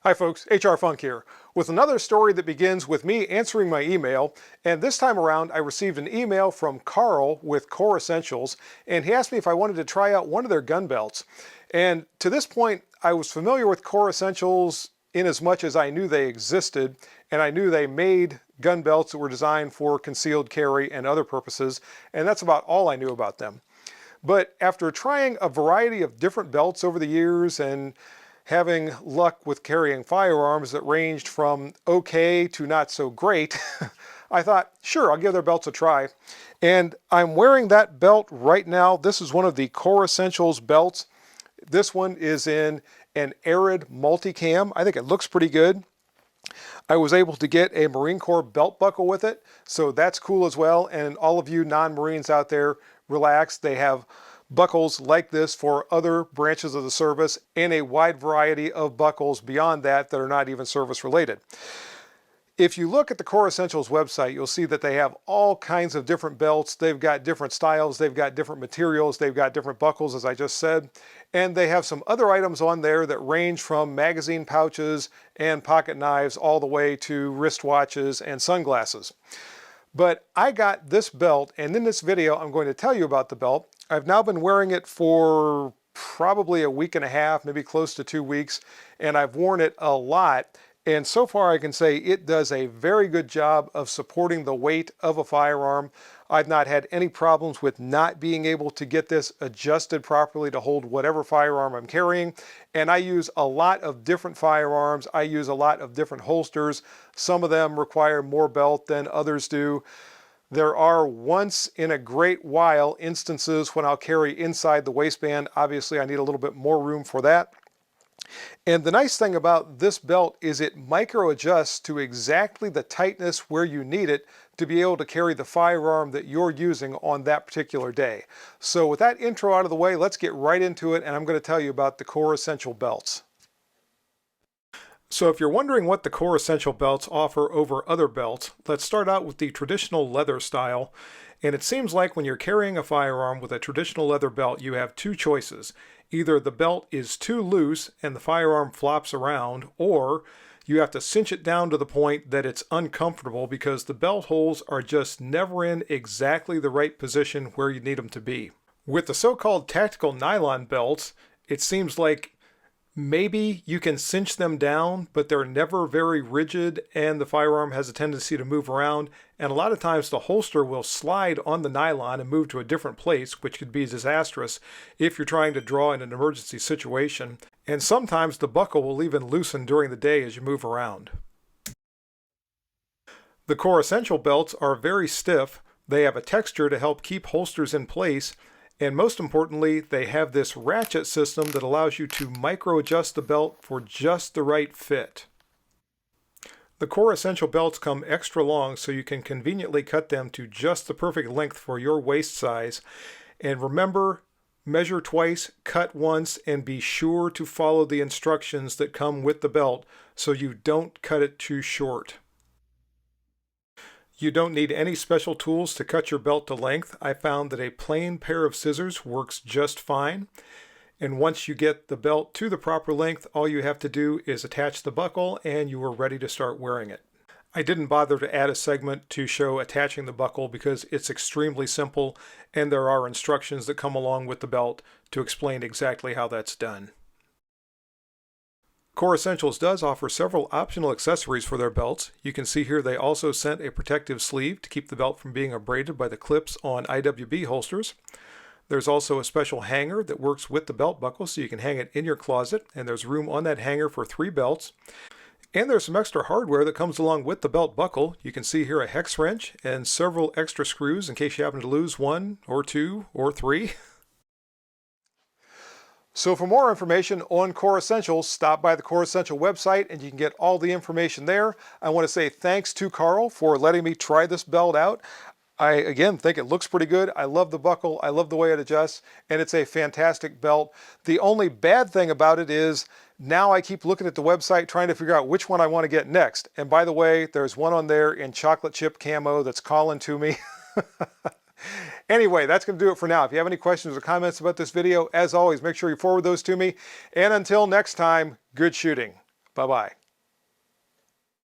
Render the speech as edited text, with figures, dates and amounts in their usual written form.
Hi folks, HR Funk here, with another story that begins with me answering my email, and this time around I received an email from Carl with Core Essentials, and he asked me if I wanted to try out one of their gun belts. And to this point, I was familiar with Core Essentials in as much as I knew they existed, and I knew they made gun belts that were designed for concealed carry and other purposes, and that's about all I knew about them. But after trying a variety of different belts over the years and having luck with carrying firearms that ranged from okay to not so great, I thought, sure, I'll give their belts a try. And I'm wearing that belt right now. This is one of the Core Essentials belts. This one is in an Arid multicam. I think it looks pretty good. I was able to get a Marine Corps belt buckle with it, so that's cool as well. And all of you non-Marines out there, relax. They have buckles like this for other branches of the service and a wide variety of buckles beyond that that are not even service related. If you look at the Core Essentials website, you'll see that they have all kinds of different belts. They've got different styles, they've got different materials, they've got different buckles, as I just said, and they have some other items on there that range from magazine pouches and pocket knives all the way to wristwatches and sunglasses. But I got this belt, and in this video I'm going to tell you about the belt. I've now been wearing it for probably a week and a half, maybe close to 2 weeks, and I've worn it a lot. And so far I can say it does a very good job of supporting the weight of a firearm. I've not had any problems with not being able to get this adjusted properly to hold whatever firearm I'm carrying. And I use a lot of different firearms. I use a lot of different holsters. Some of them require more belt than others do. There are once in a great while instances when I'll carry inside the waistband. Obviously I need a little bit more room for that. And the nice thing about this belt is it micro adjusts to exactly the tightness where you need it to be able to carry the firearm that you're using on that particular day. So with that intro out of the way, let's get right into it, and I'm going to tell you about the Core Essential belts. So if you're wondering what the Core Essential belts offer over other belts, let's start out with the traditional leather style. And it seems like when you're carrying a firearm with a traditional leather belt, you have two choices. Either the belt is too loose and the firearm flops around, or you have to cinch it down to the point that it's uncomfortable because the belt holes are just never in exactly the right position where you need them to be. With the so-called tactical nylon belts, it seems like maybe you can cinch them down, but they're never very rigid and the firearm has a tendency to move around. And a lot of times the holster will slide on the nylon and move to a different place, which could be disastrous if you're trying to draw in an emergency situation. And sometimes the buckle will even loosen during the day as you move around. The Core Essential belts are very stiff. They have a texture to help keep holsters in place. And most importantly, they have this ratchet system that allows you to micro adjust the belt for just the right fit. The Core Essential belts come extra long so you can conveniently cut them to just the perfect length for your waist size. And remember, measure twice, cut once, and be sure to follow the instructions that come with the belt so you don't cut it too short. You don't need any special tools to cut your belt to length. I found that a plain pair of scissors works just fine. And once you get the belt to the proper length, all you have to do is attach the buckle and you are ready to start wearing it. I didn't bother to add a segment to show attaching the buckle because it's extremely simple and there are instructions that come along with the belt to explain exactly how that's done. Core Essentials does offer several optional accessories for their belts. You can see here they also sent a protective sleeve to keep the belt from being abraded by the clips on IWB holsters. There's also a special hanger that works with the belt buckle so you can hang it in your closet, and there's room on that hanger for 3 belts. And there's some extra hardware that comes along with the belt buckle. You can see here a hex wrench and several extra screws in case you happen to lose 1 or 2 or 3. So for more information on Core Essentials, stop by the Core Essential website and you can get all the information there. I want to say thanks to Carl for letting me try this belt out. I, again, think it looks pretty good. I love the buckle. I love the way it adjusts, and it's a fantastic belt. The only bad thing about it is now I keep looking at the website trying to figure out which one I want to get next. And by the way, there's one on there in chocolate chip camo that's calling to me. Anyway, that's going to do it for now. If you have any questions or comments about this video, as always, make sure you forward those to me. And until next time, good shooting. Bye-bye.